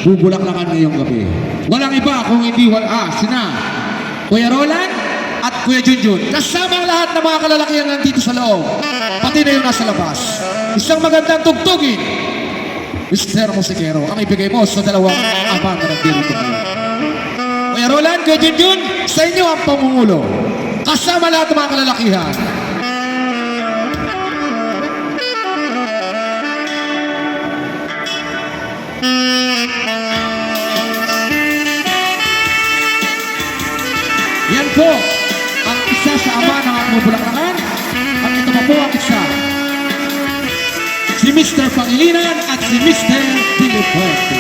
bubulaklakan ngayong gabi. Walang iba kung hindi sina Kuya Roland at Kuya Junjun. Kasama ang lahat ng mga kalalakihan nandito sa loob. Pati na yung nasa labas. Isang magandang tugtugin, Mr. Musikero, ang ibigay mo sa dalawang abang na nagdirito ngayon. Kuya Roland, Kuya Junjun, sa inyo ang pamumulo. Kasama lahat ng mga kalalakihan. Yan po ang isa sa ama ng ating bulaklakan. At ito pa po ang isa, si Mr. Pangilinan at si Mr. Pilipuerte.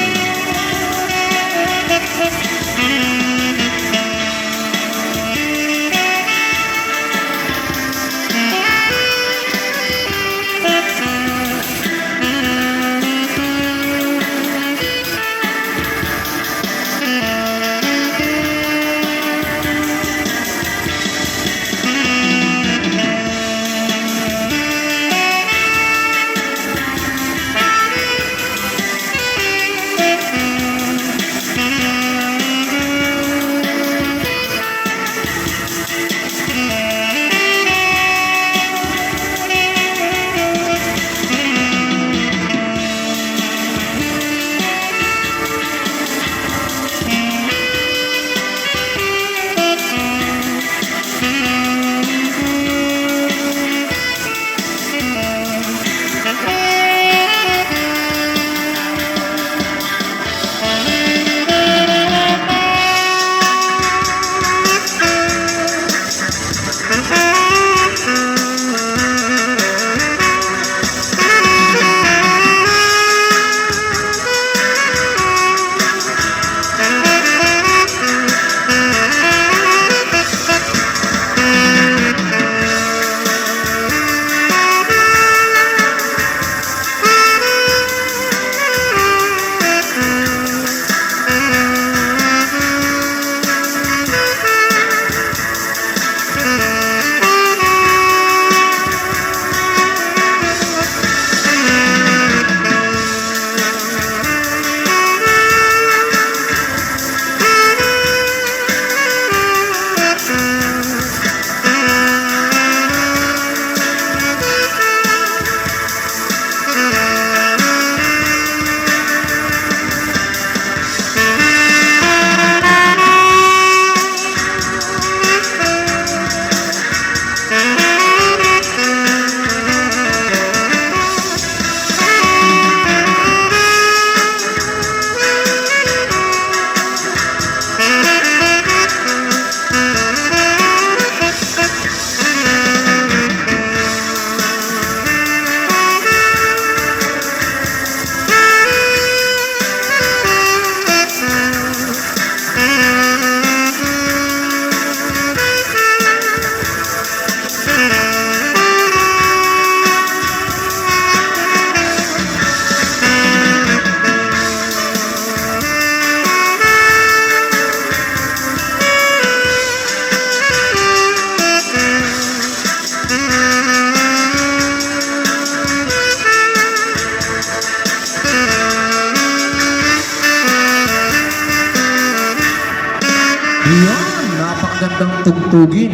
Yan, napakagandang tugtugin.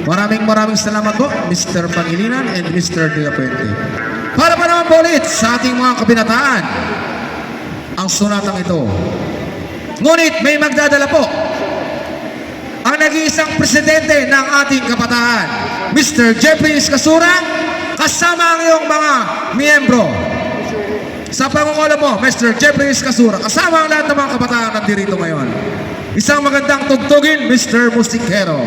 Maraming salamat po, Mr. Pangilinan and Mr. De La Puente. Para pa naman po ulit sa ating mga kabinataan, ang sunatang ito. Ngunit may magdadala po ang nag-iisang presidente ng ating kabataan, Mr. Jeffrey Escasura, kasama ang iyong mga miyembro. Sa pangungolo mo, Mr. Jeffrey Escasura, kasama ang lahat ng mga kabataan nandirito ngayon. Isang magandang tugtugin, Mr. Musikero.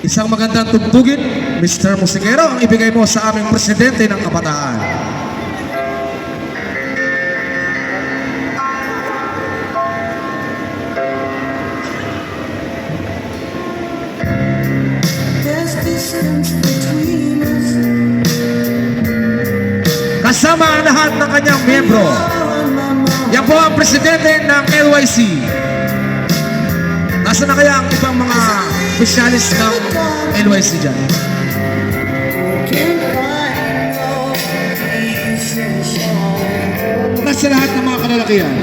Isang magandang tugtugin, Mr. Musikero, ang ibigay mo sa aming presidente ng kabataan. Kasama ang lahat lahat ng kanyang miyembro. Yan po ang presidente ng LYC. Nasaan na kaya ang ibang mga specialist ng LYC dyan? Nasa lahat ng mga kalalakihan.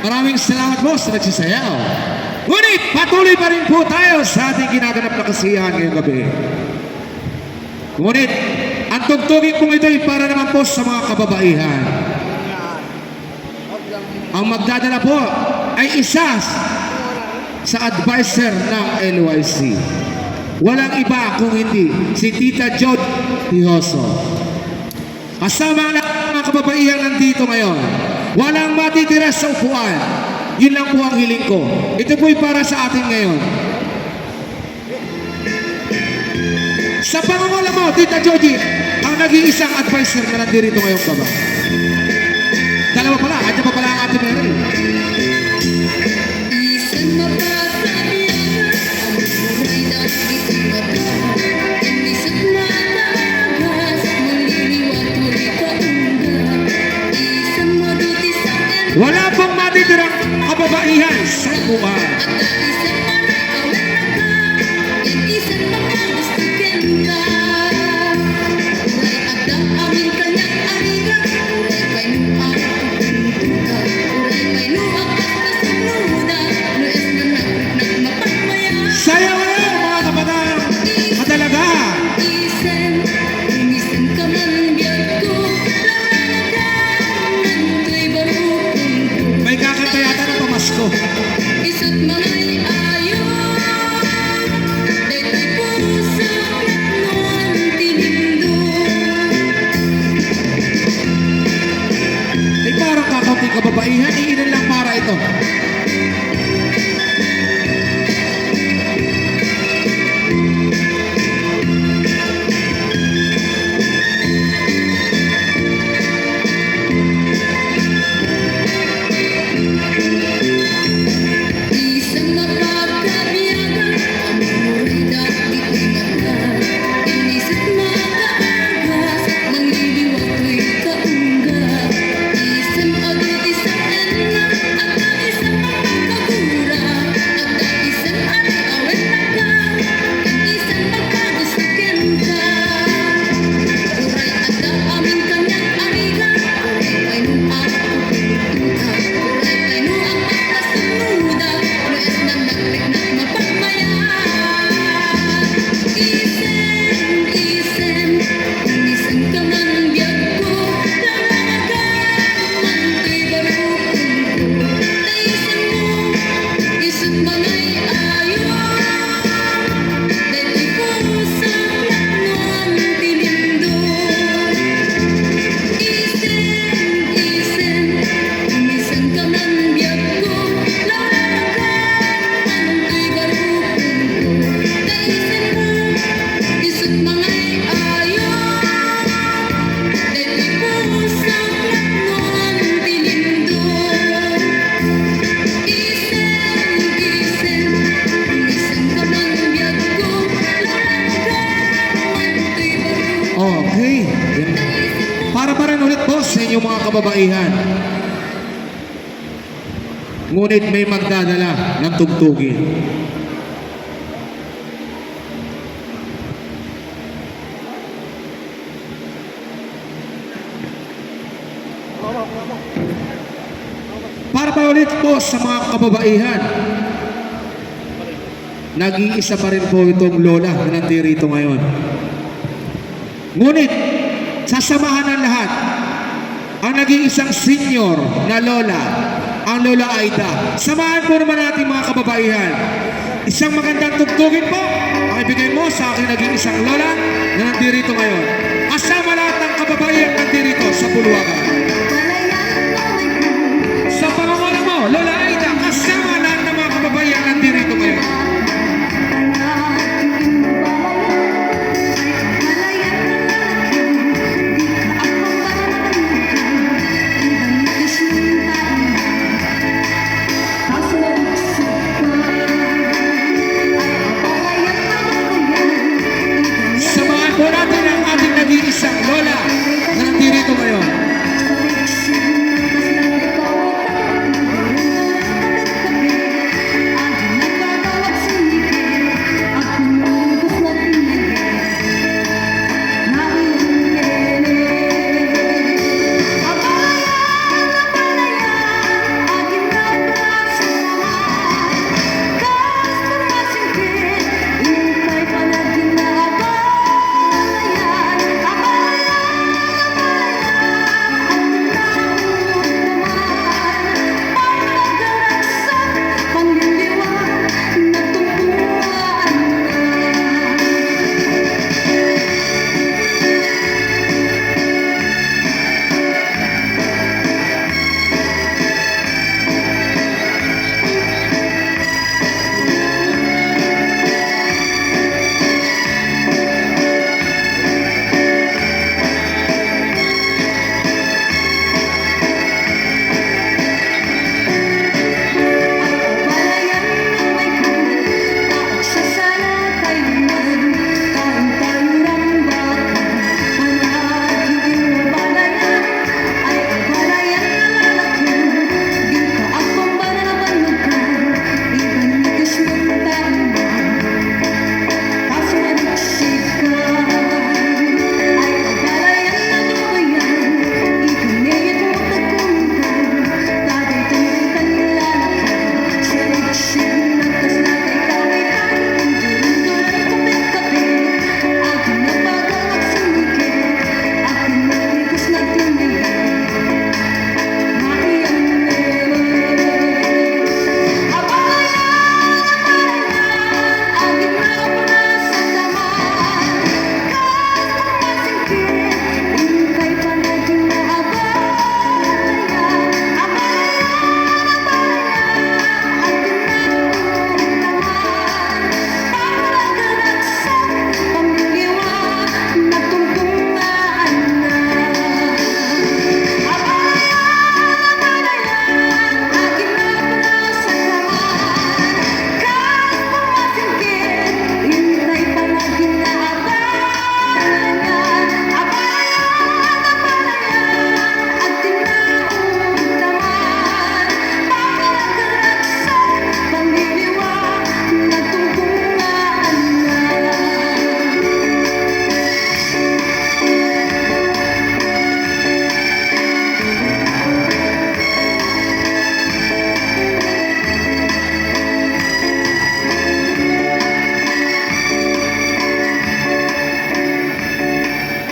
Maraming salamat po sa nagsisayaw. Ngunit patuloy pa rin po tayo sa ating ginaganap na kasiyahan ngayong gabi. Ngunit ang tugtugin pong ito ay para naman po sa mga kababaihan. Ang magdadala po ay isa sa advisor ng LYC. Walang iba kung hindi si Tita Jod Tijoso. Kasama ang lahat ng mga kababaihan nandito ngayon. Walang matitira sa upuan. Yun lang po ang hiling ko. Ito po'y para sa atin ngayon. Sa pangungala mo, Tita Jody, ang nag-iisang advisor na nandirito ngayong baba. Dalawa pala, andyan pa pala ang ating Mary. Isang mapasaya, ang buhay na hindi mapasaya. natitirang kababaihan sa buwan. Sayaw na mga kabataan kadalaga. May kakanta yata ng pamasko. Isa't mangay ayo, deto'y puso noon tinindo. Ay parang kakaunting kababaihan, iilan lang para ito. Isang mapagkabiyagan, amoy dati ko'y mata. Inisit makaagas, nang liliwag ko'y kaungga. Isang agad isang enna, at ang isang magkagura. At ang isang ari-awit na ka, ang isang magkagustukin ka. Uray at ang aming kanyang ariga, uray pa'y nuak pupunta. Uray pa'y nuak pagkasunuda, nues na naklik na mapagmaya. Isen ka man biyag ko, dalaga man to'y barukong ko. Naisen mo, isut mangay ayo, deto'y puso noon tinindo. Isen ka man biyag ko, dalaga man to'y barukong ko. Naisen mo, isut mangay ayo, deto'y puso noon tinindo. Isen ka man biyag ko, dalaga man to'y barukong ko. Okay. Para pa rin ulit po sa inyong mga kababaihan. Ngunit may magdadala ng tugtugin. Para pa ulit po sa mga kababaihan. Nag-iisa pa rin po itong lola na nandirito ngayon. Ngunit, sasamahan ng lahat ang nag-iisang senior na lola, ang Lola Aida. Samahan po naman natin mga kababaihan. Isang magandang tugtugin po ang ibigay mo sa aking nag-iisang lola na nandirito ngayon. Kasama lahat ng kababaihan nandirito sa Puluwagan. Sa pangunguna mo, Lola Aida, kasama lahat ng mga kababaihan nandirito ngayon. Samahan po natin ang ating nag-iisang lola na nandirito ngayon.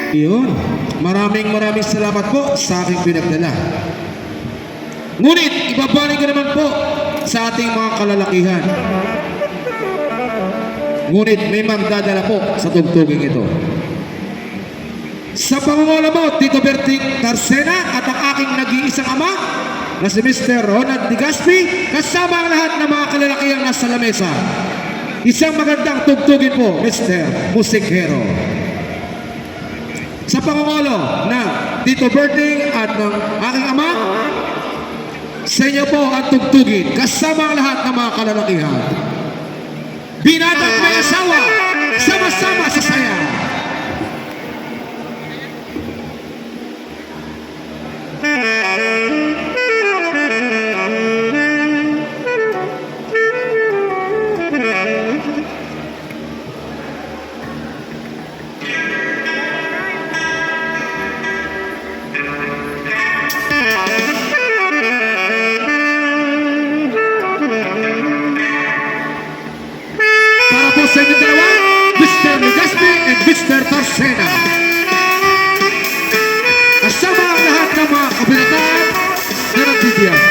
Iyon. Maraming salamat po sa aking pinagdala. Ngunit, ibabalik ko naman po sa ating mga kalalakihan. Ngunit may magdadala po sa tugtuging ito. Sa pangunguna mo, Tito Berting Tarsena at ang aking nag-iisang ama na si Mr. Ronald Digaspi, kasama ang lahat ng mga kalalakihang nasa lamesa. Isang magandang tugtugin po, Mr. Musikero. Sa pangungulo ng Tito Berting at ng aking ama, sa inyo po ang tugtugin, kasama ang lahat ng mga kalalakihan. Binatang may asawa, sama-sama sa saya. Para po sa inyo dalawa, Mr. Legaspi and Mr. Tarsena. Kasama ang lahat ng mga kabinetaan na nagbibiyak.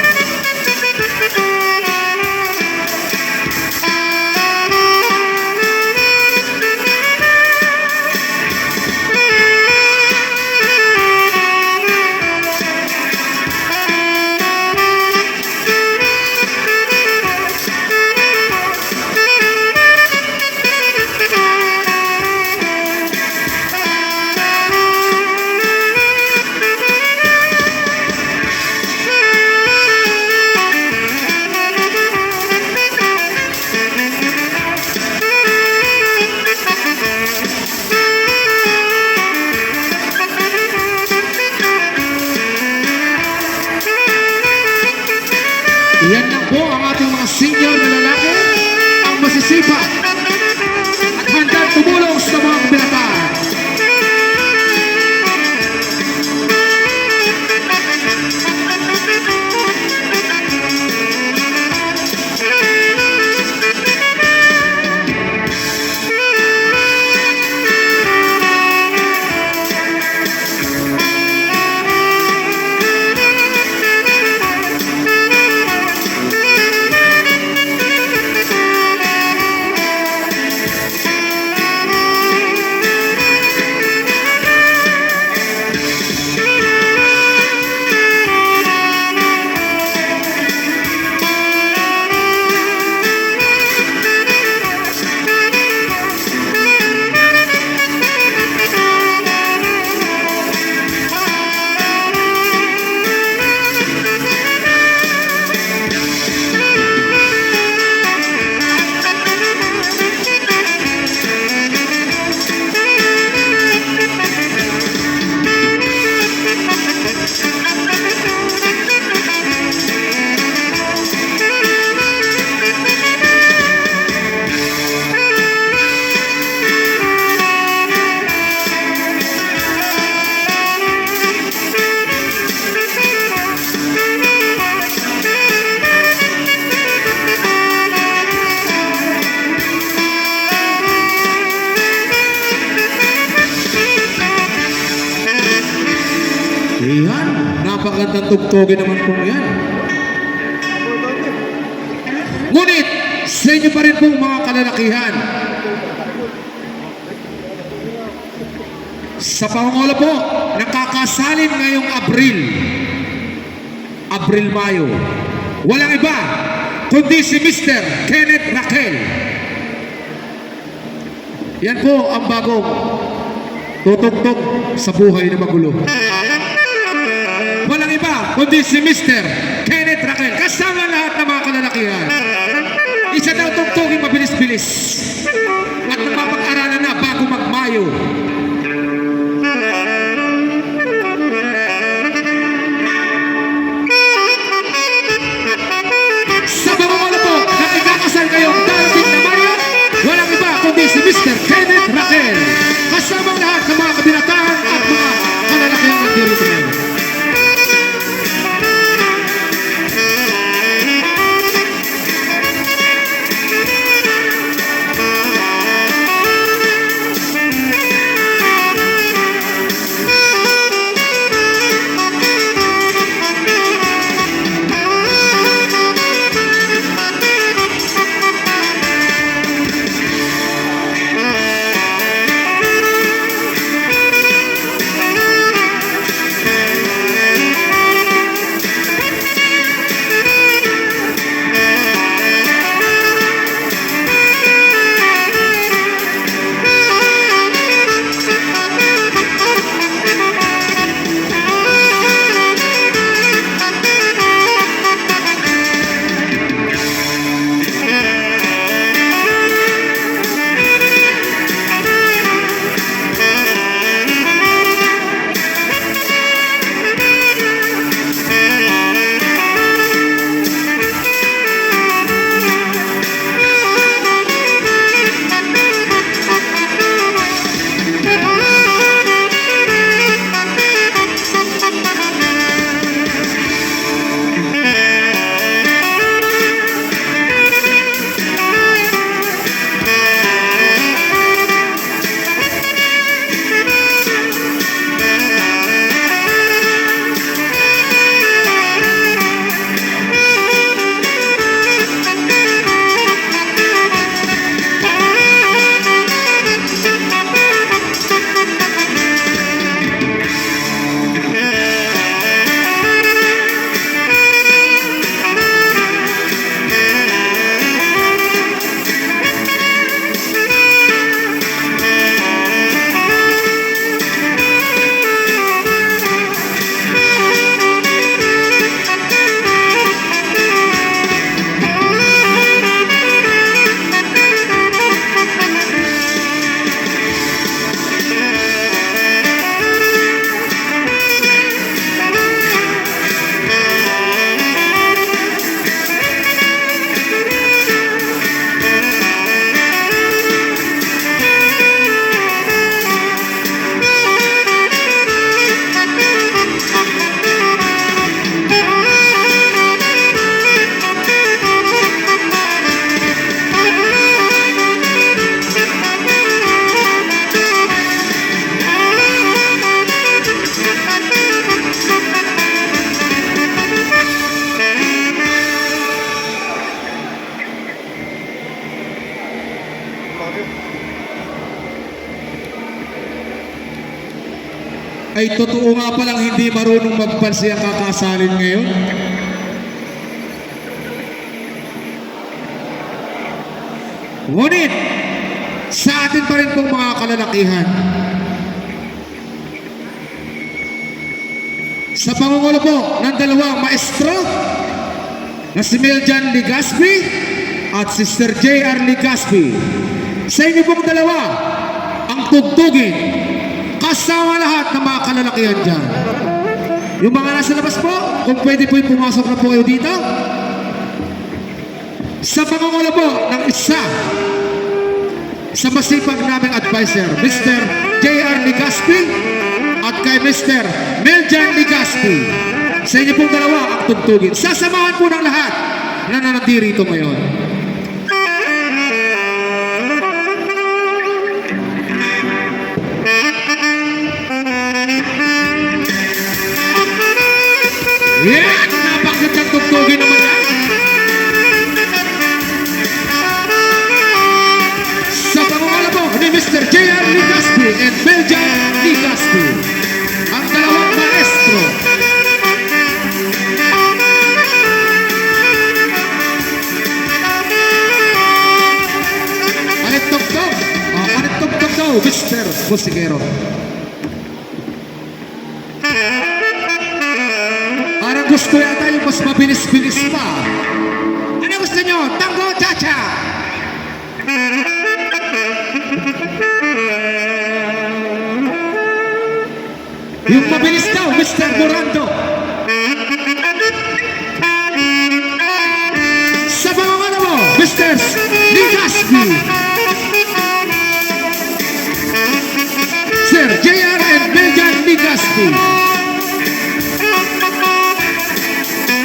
Yan lang po ang ating mga senior na lalaki, ang masisipag at handang tumulong sa mga kabinetaan. Iyan, napakagandang tugtugin naman po yan. Ngunit, sa inyo pa rin pong mga kalalakihan. Sa pangungula po, nakakasalin ngayong Abril-Mayo. Walang iba, kundi si Mr. Kenneth Raquel. Yan po ang bagong tutugtog sa buhay na magulo. Walang iba, kundi si Mr. Kenneth Raquel. Kasama lahat ng mga kalalakihan. Isa daw tugtugin mabilis-bilis. At napapag-aralan na bago mag-Mayo. Sa mga po, nakikakasal kayong darating na Mayo, walang iba kundi si Mr. Kenneth Raquel. Kasama lahat ng mga kabinetaan at mga kalalakihan ng dito ngayon. Ay totoo nga palang hindi marunong magpansi ang kakasalin ngayon. Ngunit, sa atin pa rin pong mga kalalakihan, sa pangungulo po ng dalawang maestro na si Meljan Ligaspi at Sister J.R. Ligaspi, sa inyo pong dalawa ang tugtugin kasama lahat ng mga kalalakihan dyan. Yung mga nasa labas po, kung pwede po yung pumasok na po kayo dito. Sa pangungulo po ng isa sa masipag naming advisor, Mr. J.R. Ligaspi at kay Mr. Meljan Ligaspi, sa inyo pong dalawa ang tugtugin. Sasamahan po ng lahat na nanatiri rito ngayon. Yeah! Napakagandang tugtugin naman yan. Sa pangungala po ni Mr. J.R. Ligaspi and Meljan Ligaspi, ang dalawang maestro. Panitugtog. Panitugtog daw, Mr. Musikero. Parang gusto yata yung mas mabilis-bilis pa. Ano gusto nyo? Tango, cha-cha! Yung mabilis daw, Mr. Morando. Sa mga mo, Mr. Ligaspi. Sir J.R. and Meljan Ligaspi.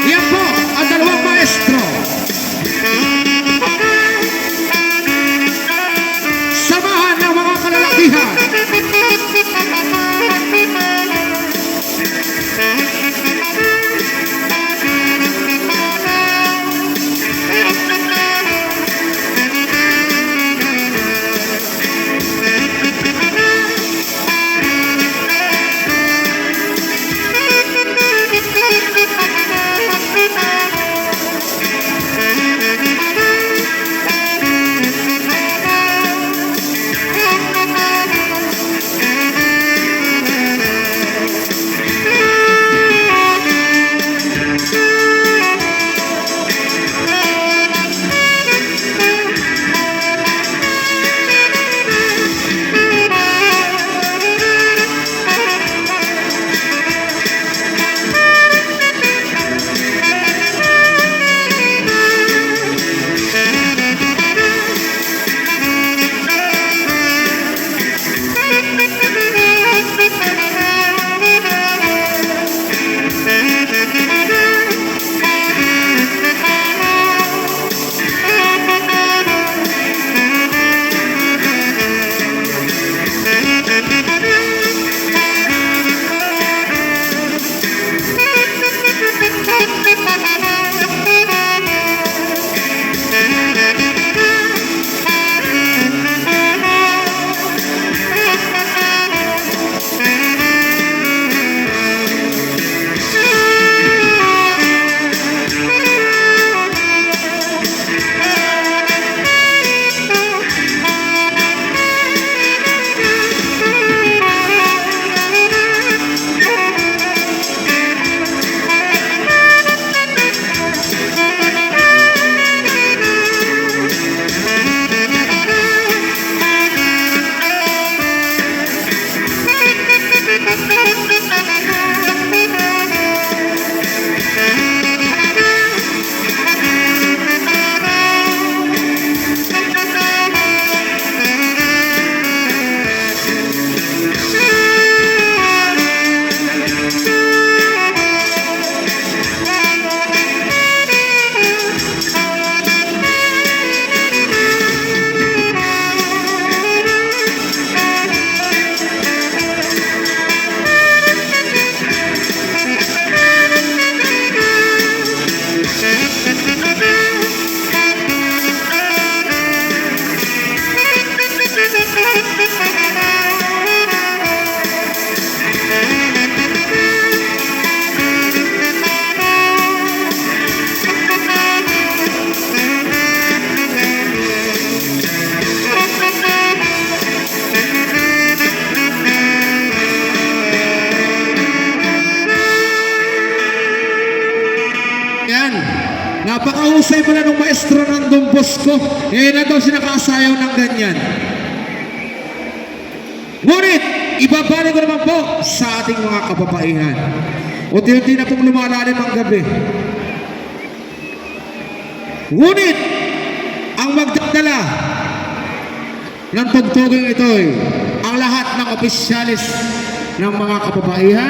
Yan po ang dalawang maestro. Samahan ng mga kalalakihan. maestro ng Don Bosco, na daw sinakasayaw ng ganyan. Ngunit, ibabalik ko naman po sa ating mga kababaihan. Unti-unti na pong lumalalim ang gabi. Ngunit, ang magdadala ng tugtugin ito ang lahat ng opisyalis ng mga kababaihan.